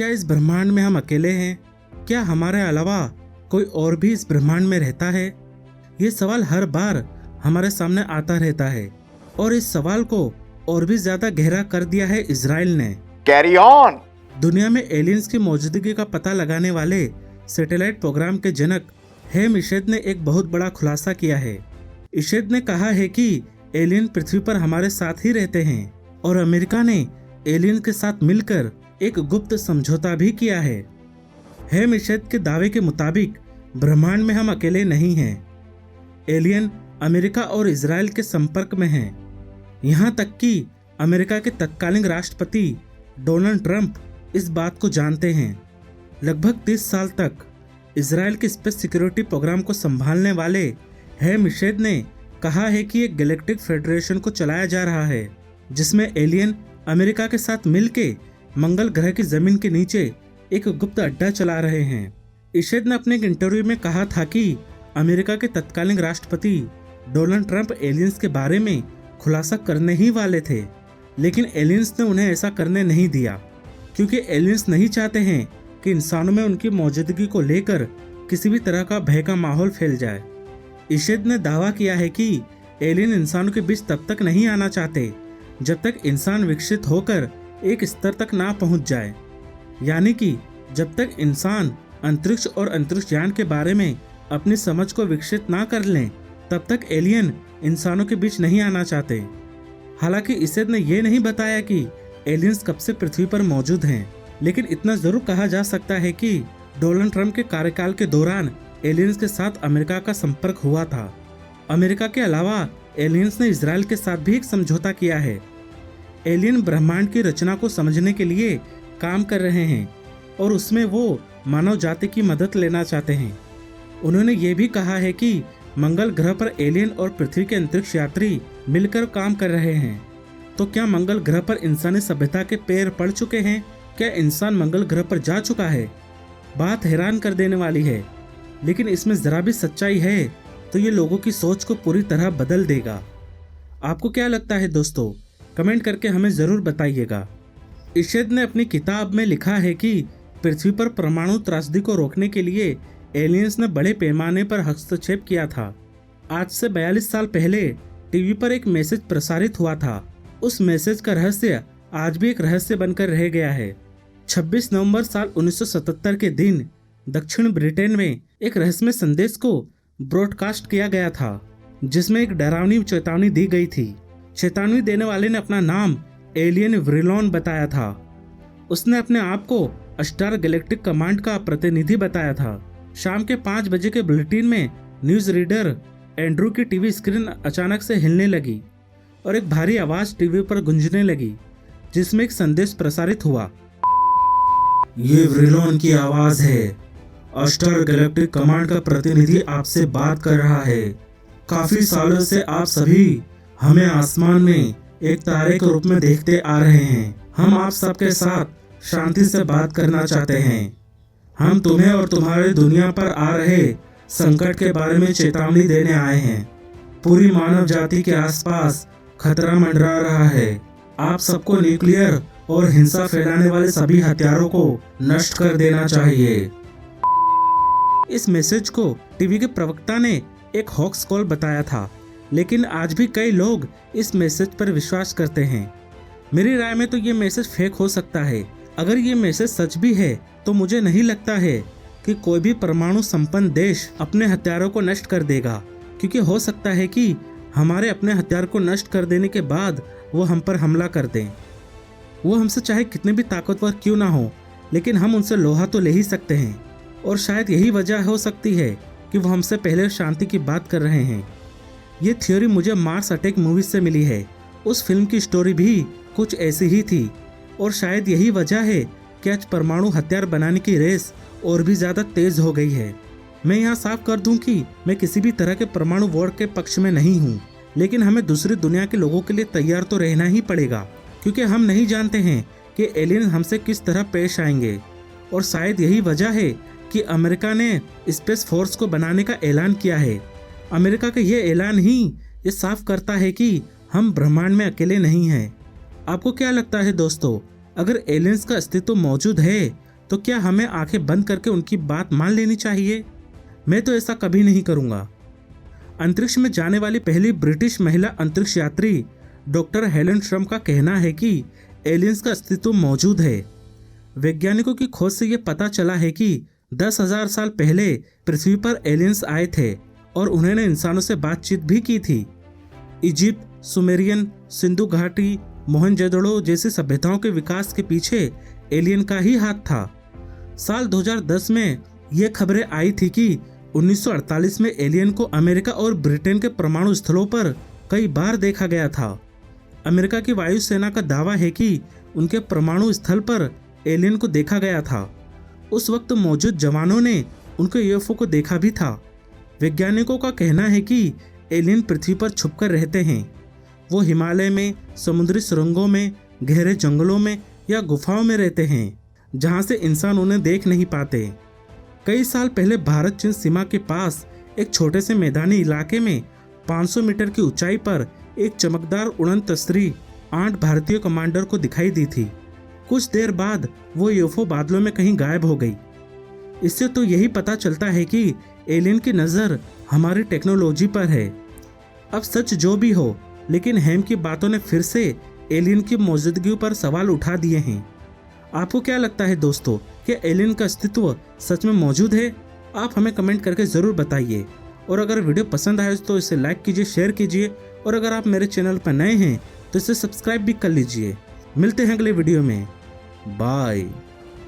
क्या इस ब्रह्मांड में हम अकेले हैं? क्या हमारे अलावा कोई और भी इस ब्रह्मांड में रहता है? ये सवाल हर बार हमारे सामने आता रहता है और इस सवाल को और भी ज्यादा गहरा कर दिया है इजराइल ने। Carry on. दुनिया में एलियंस की मौजूदगी का पता लगाने वाले सैटेलाइट प्रोग्राम के जनक हैम इशेद ने एक बहुत बड़ा खुलासा किया है। इशेद ने कहा है कि एलियन पृथ्वी पर हमारे साथ ही रहते हैं और अमेरिका ने एलियन के साथ मिलकर एक गुप्त समझौता भी किया है। हैम इशेद के दावे के मुताबिक ब्रह्मांड में हम अकेले नहीं हैं। एलियन अमेरिका और इजराइल के संपर्क में हैं। यहाँ तक कि अमेरिका के तत्कालीन राष्ट्रपति डोनाल्ड ट्रंप इस बात को जानते हैं। लगभग 30 साल तक इजराइल के स्पेस सिक्योरिटी प्रोग्राम को संभालने वाले हैम इशेद ने कहा है कि एक गैलेक्टिक फेडरेशन को चलाया जा रहा है जिसमें एलियन अमेरिका के साथ मिलके मंगल ग्रह की जमीन के नीचे एक गुप्त अड्डा चला रहे हैं। इशेद ने अपने एक इंटरव्यू में कहा था कि अमेरिका के तत्कालीन राष्ट्रपति डोनाल्ड ट्रंप एलियंस के बारे में खुलासा करने ही वाले थे, लेकिन एलियंस ने उन्हें ऐसा करने नहीं दिया क्योंकि एलियंस नहीं चाहते हैं कि इंसानों में उनकी मौजूदगी को लेकर किसी भी तरह का भय का माहौल फैल जाए। इशेद ने दावा किया है कि एलियन इंसानों के बीच तब तक नहीं आना चाहते जब तक इंसान विकसित होकर एक स्तर तक ना पहुंच जाए, यानी कि जब तक इंसान अंतरिक्ष और अंतरिक्ष यान के बारे में अपनी समझ को विकसित ना कर लें तब तक एलियन इंसानों के बीच नहीं आना चाहते। हालांकि इशेद ने यह नहीं बताया कि एलियंस कब से पृथ्वी पर मौजूद हैं, लेकिन इतना जरूर कहा जा सकता है कि डोनाल्ड ट्रंप के कार्यकाल के दौरान एलियंस के साथ अमेरिका का संपर्क हुआ था। अमेरिका के अलावा एलियंस ने इजराइल के साथ भी एक समझौता किया है। एलियन ब्रह्मांड की रचना को समझने के लिए काम कर रहे हैं और उसमें वो मानव जाति की मदद लेना चाहते हैं। उन्होंने ये भी कहा है कि मंगल ग्रह पर एलियन और पृथ्वी के अंतरिक्ष यात्री मिलकर काम कर रहे हैं। तो क्या मंगल ग्रह पर इंसानी सभ्यता के पैर पड़ चुके हैं? क्या इंसान मंगल ग्रह पर जा चुका है? बात हैरान कर देने वाली है, लेकिन इसमें जरा भी सच्चाई है तो ये लोगों की सोच को पूरी तरह बदल देगा। आपको क्या लगता है दोस्तों? कमेंट करके हमें जरूर बताइएगा। इशेद ने अपनी किताब में लिखा है कि पृथ्वी पर परमाणु त्रासदी को रोकने के लिए एलियंस ने बड़े पैमाने पर हस्तक्षेप किया था। आज से 42 साल पहले टीवी पर एक मैसेज प्रसारित हुआ था। उस मैसेज का रहस्य आज भी एक रहस्य बनकर रह गया है। 26 नवंबर साल 1977 के दिन दक्षिण ब्रिटेन में एक रहस्यमय संदेश को ब्रॉडकास्ट किया गया था जिसमें एक डरावनी चेतावनी दी गई थी। चेतावनी देने वाले ने अपना नाम एलियन व्रिलॉन बताया था। उसने अपने आप को स्टार गैलेक्टिक कमांड का प्रतिनिधि बताया था। शाम के 5 बजे के बुलेटिन में न्यूज रीडर एंड्रू की टीवी स्क्रीन अचानक से हिलने लगी और एक भारी आवाज टीवी पर गूंजने लगी जिसमें एक संदेश प्रसारित हुआ। ये व्रिलॉन की आवाज है। स्टार गैलेक्टिक कमांड का प्रतिनिधि आपसे बात कर रहा है। काफी सालों से आप सभी हमें आसमान में एक तारे के रूप में देखते आ रहे हैं। हम आप सबके साथ शांति से बात करना चाहते हैं। हम तुम्हें और तुम्हारी दुनिया पर आ रहे संकट के बारे में चेतावनी देने आए हैं। पूरी मानव जाति के आसपास खतरा मंडरा रहा है। आप सबको न्यूक्लियर और हिंसा फैलाने वाले सभी हथियारों को नष्ट कर देना चाहिए। इस मैसेज को टीवी के प्रवक्ता ने एक हॉक्स कॉल बताया था, लेकिन आज भी कई लोग इस मैसेज पर विश्वास करते हैं। मेरी राय में तो ये मैसेज फेक हो सकता है। अगर ये मैसेज सच भी है तो मुझे नहीं लगता है कि कोई भी परमाणु संपन्न देश अपने हथियारों को नष्ट कर देगा, क्योंकि हो सकता है कि हमारे अपने हथियार को नष्ट कर देने के बाद वो हम पर हमला कर दें। वो हमसे चाहे कितने भी ताकतवर क्यों ना हो, लेकिन हम उनसे लोहा तो ले ही सकते हैं। और शायद यही वजह हो सकती है कि वो हमसे पहले शांति की बात कर रहे हैं। ये थ्योरी मुझे मार्स अटैक मूवी से मिली है। उस फिल्म की स्टोरी भी कुछ ऐसी ही थी और शायद यही वजह है कि आज परमाणु हथियार बनाने की रेस और भी ज़्यादा तेज हो गई है। मैं यहाँ साफ कर दूं कि मैं किसी भी तरह के परमाणु वॉर के पक्ष में नहीं हूँ, लेकिन हमें दूसरी दुनिया के लोगों के लिए तैयार तो रहना ही पड़ेगा, क्योंकि हम नहीं जानते हैं कि एलियन हमसे किस तरह पेश आएंगे। और शायद यही वजह है कि अमेरिका ने स्पेस फोर्स को बनाने का ऐलान किया है। अमेरिका का ये ऐलान ही ये साफ करता है कि हम ब्रह्मांड में अकेले नहीं हैं। आपको क्या लगता है दोस्तों, अगर एलियंस का अस्तित्व मौजूद है तो क्या हमें आंखें बंद करके उनकी बात मान लेनी चाहिए? मैं तो ऐसा कभी नहीं करूँगा। अंतरिक्ष में जाने वाली पहली ब्रिटिश महिला अंतरिक्ष यात्री डॉक्टर हेलन श्रम का कहना है कि एलियंस का अस्तित्व मौजूद है। वैज्ञानिकों की खोज से ये पता चला है कि 10,000 साल पहले पृथ्वी पर एलियंस आए थे और उन्होंने इंसानों से बातचीत भी की थी। इजिप्ट, सुमेरियन, सिंधु घाटी, मोहनजोदड़ो जैसी सभ्यताओं के विकास के पीछे एलियन का ही हाथ था। साल 2010 में ये खबरें आई थी कि 1948 में एलियन को अमेरिका और ब्रिटेन के परमाणु स्थलों पर कई बार देखा गया था। अमेरिका की वायुसेना का दावा है कि उनके परमाणु स्थल पर एलियन को देखा गया था। उस वक्त मौजूद जवानों ने उनके यूएफओ को देखा भी था। वैज्ञानिकों का कहना है कि एलियन पृथ्वी पर छुपकर रहते हैं। वो हिमालय में, समुद्री सुरंगों में, गहरे जंगलों में या गुफाओं में रहते हैं, जहां से इंसान उन्हें देख नहीं पाते। कई साल पहले भारत चीन सीमा के पास एक छोटे से मैदानी इलाके में 500 मीटर की ऊंचाई पर एक चमकदार उड़न तस्वीर 8 भारतीय कमांडर को दिखाई दी थी। कुछ देर बाद वो यूएफओ बादलों में कहीं गायब हो गई। इससे तो यही पता चलता है कि एलियन की नज़र हमारी टेक्नोलॉजी पर है। अब सच जो भी हो, लेकिन हैम की बातों ने फिर से एलियन की मौजूदगी पर सवाल उठा दिए हैं। आपको क्या लगता है दोस्तों, कि एलियन का अस्तित्व सच में मौजूद है? आप हमें कमेंट करके ज़रूर बताइए। और अगर वीडियो पसंद आए तो इसे लाइक कीजिए, शेयर कीजिए, और अगर आप मेरे चैनल पर नए हैं तो इसे सब्सक्राइब भी कर लीजिए। मिलते हैं अगले वीडियो में। बाय।